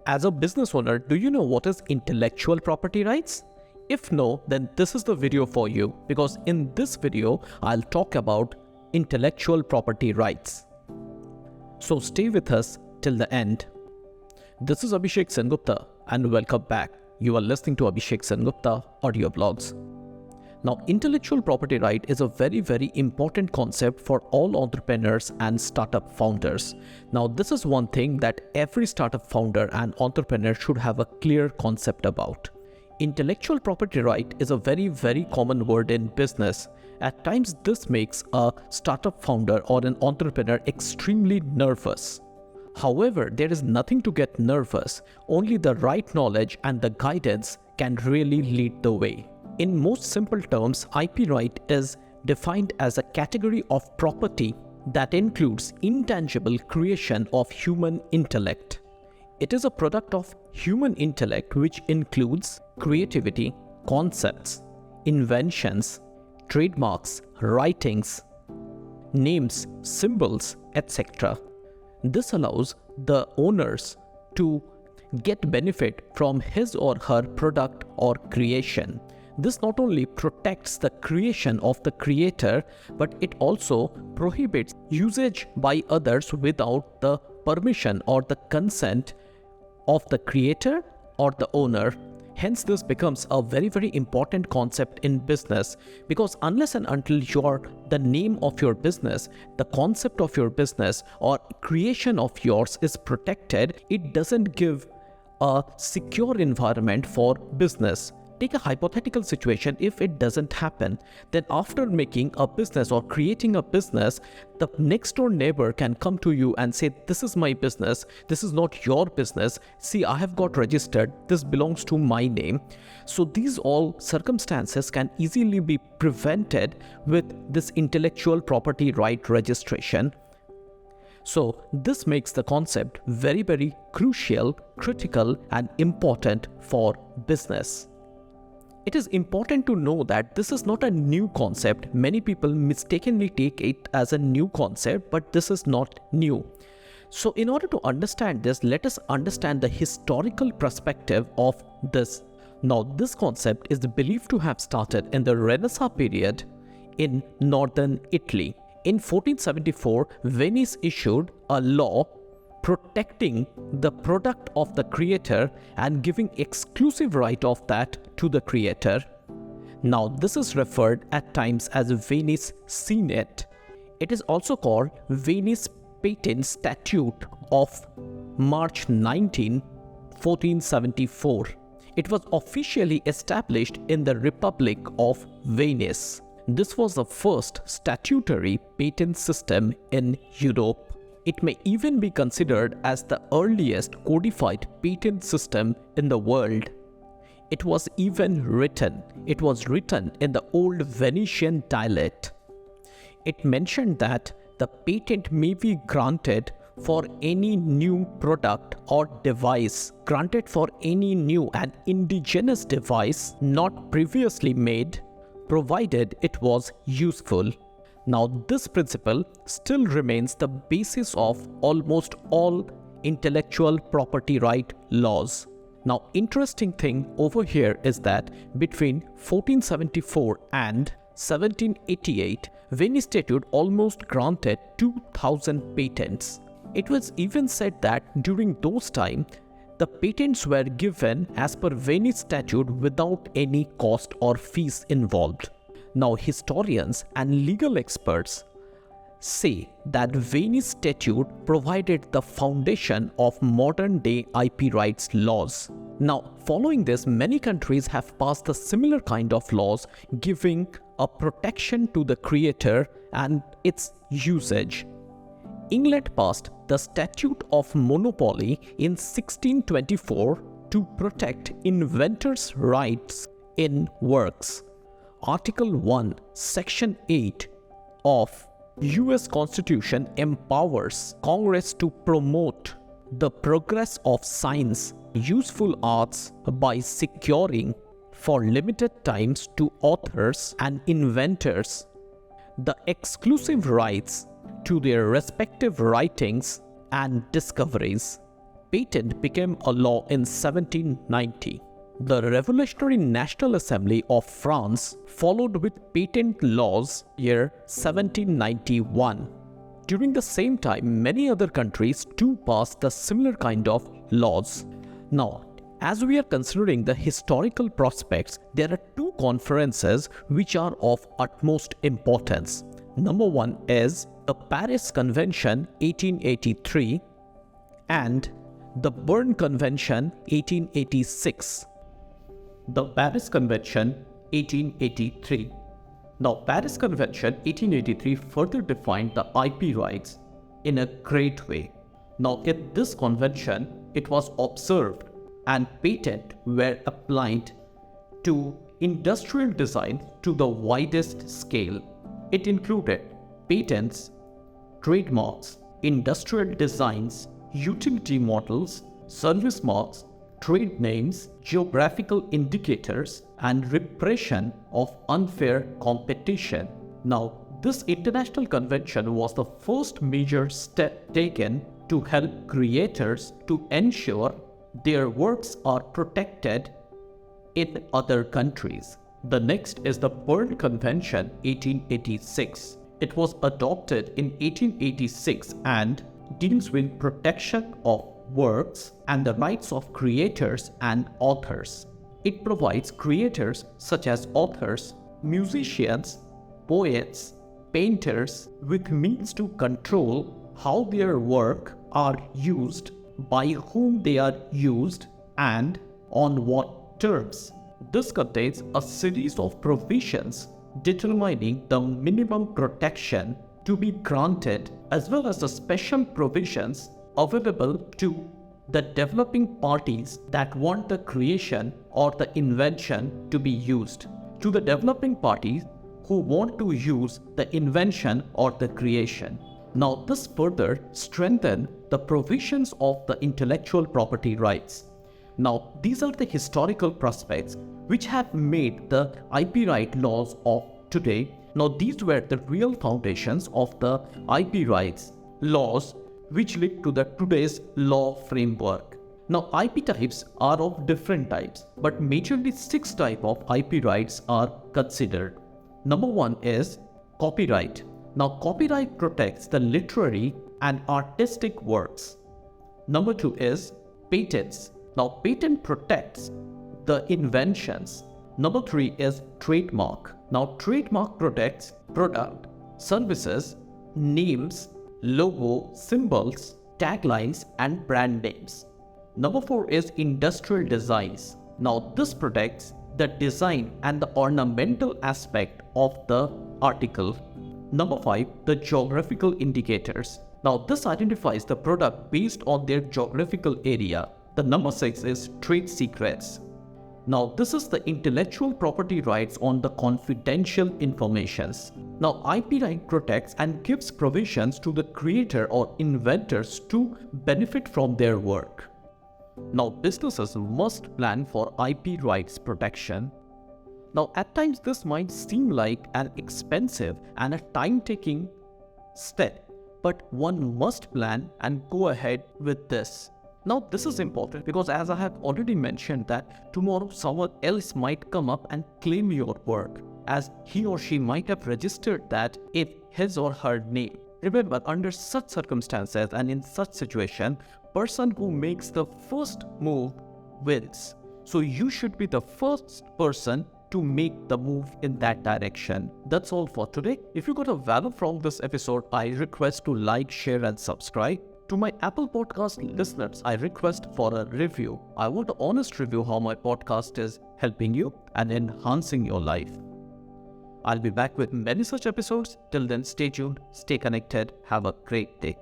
As a business owner, do you know what is intellectual property rights? If no, then this is the video for you, because in this video, I'll talk about intellectual property rights. So stay with us till the end. This is Abhishek Sengupta and welcome back. You are listening to Abhishek Sengupta audio blogs. Now, intellectual property right is a very important concept for all entrepreneurs and startup founders. Now, this is one thing that every startup founder and entrepreneur should have a clear concept about. Intellectual property right is a very common word in business. At times, this makes a startup founder or an entrepreneur extremely nervous. However, there is nothing to get nervous. Only the right knowledge and the guidance can really lead the way. In most simple terms, IP right is defined as a category of property that includes intangible creation of human intellect. It is a product of human intellect which includes creativity, concepts, inventions, trademarks, writings, names, symbols, etc. This allows the owners to get benefit from his or her product or creation. This not only protects the creation of the creator, but it also prohibits usage by others without the permission or the consent of the creator or the owner. Hence, this becomes a very important concept in business, because unless and until the name of your business, the concept of your business or creation of yours is protected, it doesn't give a secure environment for business. Take a hypothetical situation. If it doesn't happen, then after making a business or creating a business, the next door neighbor can come to you and say, this is my business, this is not your business. See, I have got registered, this belongs to my name. So these all circumstances can easily be prevented with this intellectual property right registration. So this makes the concept very crucial, critical and important for business. It is important to know that this is not a new concept. Many people mistakenly take it as a new concept, but this is not new. So in order to understand this, let us understand the historical perspective of this. Now, this concept is believed to have started in the Renaissance period in northern Italy. In 1474, Venice issued a law protecting the product of the creator and giving exclusive right of that to the creator. Now, this is referred at times as Venice Senate. It is also called Venice Patent Statute of March 19, 1474. It was officially established in the Republic of Venice. This was the first statutory patent system in Europe. It may even be considered as the earliest codified patent system in the world. It was written in the old Venetian dialect. It mentioned that the patent may be granted for any new product or device, granted for any new and indigenous device not previously made, provided it was useful. Now, this principle still remains the basis of almost all intellectual property right laws. Now, interesting thing over here is that between 1474 and 1788, Venice Statute almost granted 2,000 patents. It was even said that during those times, the patents were given as per Venice Statute without any cost or fees involved. Now, historians and legal experts say that Venice Statute provided the foundation of modern-day IP rights laws. Now, following this, many countries have passed a similar kind of laws giving a protection to the creator and its usage. England passed the Statute of Monopoly in 1624 to protect inventors' rights in works. Article 1, Section 8 of US Constitution empowers Congress to promote the progress of science, useful arts by securing for limited times to authors and inventors the exclusive rights to their respective writings and discoveries. patent became a law in 1790. The Revolutionary National Assembly of France followed with patent laws year 1791. During the same time, many other countries too passed the similar kind of laws. Now, as we are considering the historical prospects, there are two conferences which are of utmost importance. Number one is the Paris Convention 1883 and the Berne Convention 1886. The Paris Convention 1883. Now, Paris Convention 1883 further defined the IP rights in a great way. Now, in this convention, it was observed and patents were applied to industrial design to the widest scale. It included patents, trademarks, industrial designs, utility models, service marks, trade names, geographical indicators, and repression of unfair competition. Now, this international convention was the first major step taken to help creators to ensure their works are protected in other countries. The next is the Berne Convention 1886. It was adopted in 1886 and deals with protection of works and the rights of creators and authors. It provides creators such as authors, musicians, poets, painters with means to control how their work are used, by whom they are used, and on what terms. This contains a series of provisions determining the minimum protection to be granted as well as the special provisions available to the developing parties that want the creation or the invention to be used. To the developing parties who want to use the invention or the creation. Now, this further strengthens the provisions of the intellectual property rights. Now, these are the historical prospects which have made the IP right laws of today. Now, these were the real foundations of the IP rights laws which lead to the today's law framework. Now, IP types are of different types, but majorly 6 types of IP rights are considered. Number 1 is copyright. Now, copyright protects the literary and artistic works. Number 2 is patents. Now, patent protects the inventions. Number 3 is trademark. Now, trademark protects product, services, names, logo, symbols, taglines, and brand names. Number 4 is industrial designs. Now, this protects the design and the ornamental aspect of the article. Number 5, the geographical indicators. Now, this identifies the product based on their geographical area. The number 6 is trade secrets. Now, this is the intellectual property rights on the confidential informations. Now, IP right protects and gives provisions to the creator or inventors to benefit from their work. Now, businesses must plan for IP rights protection. Now, at times this might seem like an expensive and a time-taking step, but one must plan and go ahead with this. Now, this is important because, as I have already mentioned, that tomorrow someone else might come up and claim your work, as he or she might have registered that in his or her name. Remember, under such circumstances and in such situation, person who makes the first move wins. So you should be the first person to make the move in that direction. That's all for today. If you got a value from this episode, I request to like, share, and subscribe. To my Apple Podcast listeners, I request for a review. I want an honest review how my podcast is helping you and enhancing your life. I'll be back with many such episodes. Till then, stay tuned, stay connected, have a great day.